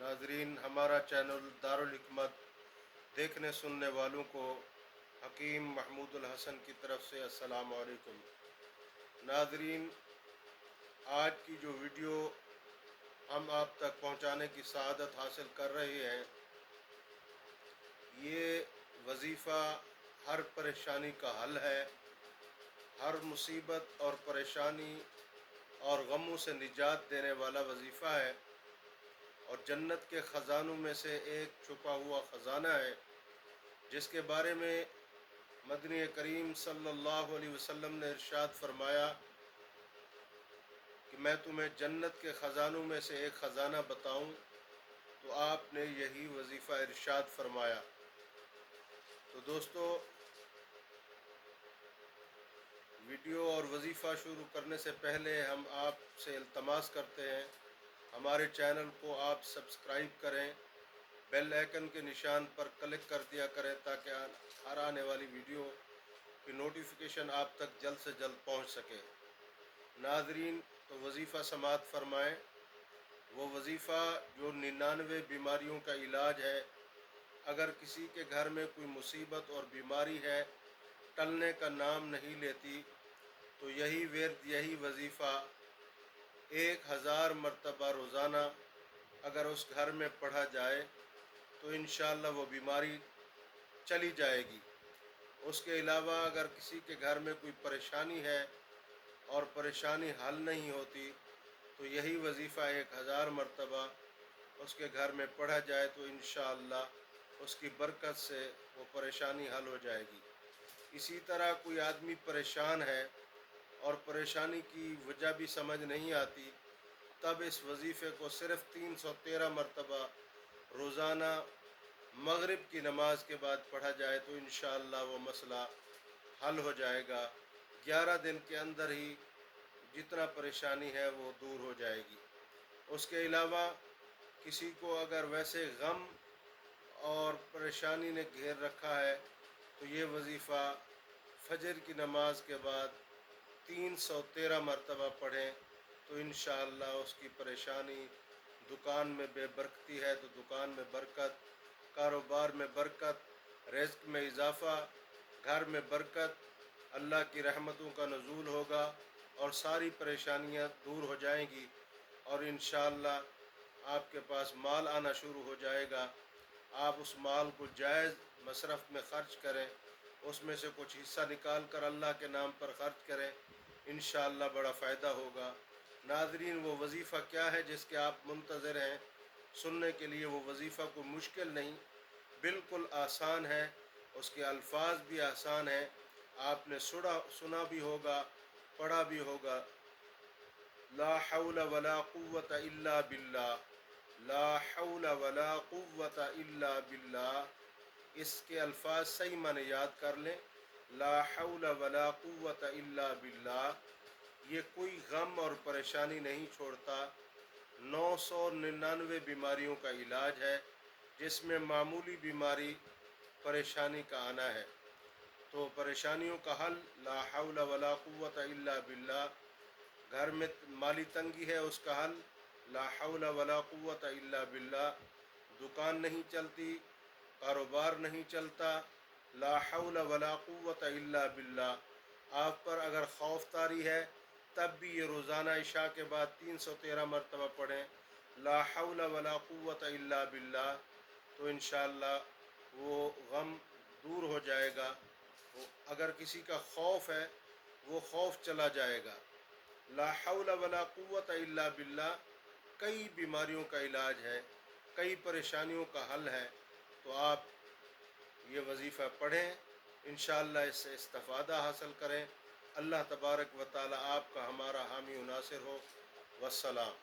नाजरीन, हमारा चैनल दारुल हिकमत देखने सुनने वालों को हकीम महमूदुल हसन की तरफ से अस्सलाम वालेकुम। नाजरीन, आज की जो वीडियो हम आप तक पहुंचाने की सआदत हासिल कर रहे हैं, ये वजीफ़ा हर परेशानी का हल है, हर मुसीबत और परेशानी और गमों से निजात देने वाला वजीफ़ा है और जन्नत के ख़जानों में से एक छुपा हुआ ख़जाना है, जिसके बारे में मदनी करीम सल्लल्लाहु अलैहि वसल्लम ने इरशाद फरमाया कि मैं तुम्हें जन्नत के ख़जानों में से एक ख़जाना बताऊं, तो आपने यही वजीफ़ा इरशाद फरमाया। तो दोस्तों, वीडियो और वजीफ़ा शुरू करने से पहले हम आपसे इल्तमास करते हैं, हमारे चैनल को आप सब्सक्राइब करें, बेल आइकन के निशान पर क्लिक कर दिया करें ताकि हर आने वाली वीडियो की नोटिफिकेशन आप तक जल्द से जल्द पहुंच सके। नाजरीन, तो वजीफ़ा समाअत फरमाएं। वो वजीफ़ा जो 99 बीमारियों का इलाज है। अगर किसी के घर में कोई मुसीबत और बीमारी है, टलने का नाम नहीं लेती, तो यही विर्द, यही वजीफ़ा 1000 मरतबा रोज़ाना अगर उस घर में पढ़ा जाए तो इंशाअल्लाह वो बीमारी चली जाएगी। उसके अलावा अगर किसी के घर में कोई परेशानी है और परेशानी हल नहीं होती, तो यही वजीफ़ा 1000 मरतबा उसके घर में पढ़ा जाए तो इंशाअल्लाह उसकी बरकत से वो परेशानी हल हो जाएगी। इसी तरह कोई आदमी परेशान है और परेशानी की वजह भी समझ नहीं आती, तब इस वजीफ़े को सिर्फ़ 313 मरतबा रोज़ाना मगरिब की नमाज के बाद पढ़ा जाए तो इंशाअल्लाह वो मसला हल हो जाएगा। 11 दिन के अंदर ही जितना परेशानी है वो दूर हो जाएगी। उसके अलावा किसी को अगर वैसे गम और परेशानी ने घेर रखा है, तो ये वजीफ़ा फजर की नमाज के बाद 313 मरतबा पढ़ें तो इंशाअल्लाह उसकी परेशानी, दुकान में बेबरकती है तो दुकान में बरकत, कारोबार में बरकत, रिज़्क़ में इजाफ़ा, घर में बरकत, अल्लाह की रहमतों का नुज़ूल होगा और सारी परेशानियां दूर हो जाएंगी और इंशाअल्लाह आपके पास माल आना शुरू हो जाएगा। आप उस माल को जायज़ मसरफ़ में ख़र्च करें, उसमें से कुछ हिस्सा निकाल कर अल्लाह के नाम पर ख़र्च करें, इंशाअल्लाह बड़ा फ़ायदा होगा। नाज़रीन, वो वजीफ़ा क्या है जिसके आप मुंतज़िर हैं सुनने के लिए? वो वजीफ़ा कोई मुश्किल नहीं, बिल्कुल आसान है, उसके अल्फाज भी आसान हैं, आपने सुना भी होगा, पढ़ा भी होगा। ला हौला वला कुव्वता इल्ला बिल्लाह, ला हौला वला कुव्वता इल्ला बिल्लाह। इसके अल्फाज सही माने याद कर लें, ला हौला वला कुव्वता इल्ला बिल्लाह। ये कोई गम और परेशानी नहीं छोड़ता। 999 बीमारियों का इलाज है, जिसमें मामूली बीमारी परेशानी का आना है तो परेशानियों का हल ला हौला वला कुव्वता इल्ला बिल्लाह। घर में माली तंगी है, उसका हल ला हौला वला कुव्वता इल्ला बिल्लाह। दुकान नहीं चलती, कारोबार नहीं चलता, ला हौला वला कुव्वता इल्ला बिल्लाह। आप पर अगर खौफ तारी है, तब भी ये रोज़ाना इशा के बाद 313 मरतबा पढ़ें, ला हौला वला कुव्वता इल्ला बिल्लाह, तो इंशाअल्लाह वो गम दूर हो जाएगा। अगर किसी का खौफ है, वो खौफ चला जाएगा। ला हौला वला कुव्वता इल्ला बिल्लाह कई बीमारियों का इलाज है, कई परेशानियों का हल है। तो आप ये वजीफ़ा पढ़ें, इंशाअल्लाह इससे इस्तिफ़ादा हासिल करें। अल्लाह तबारक व तआला आपका हमारा हामी व नासिर हो। वस्सलाम।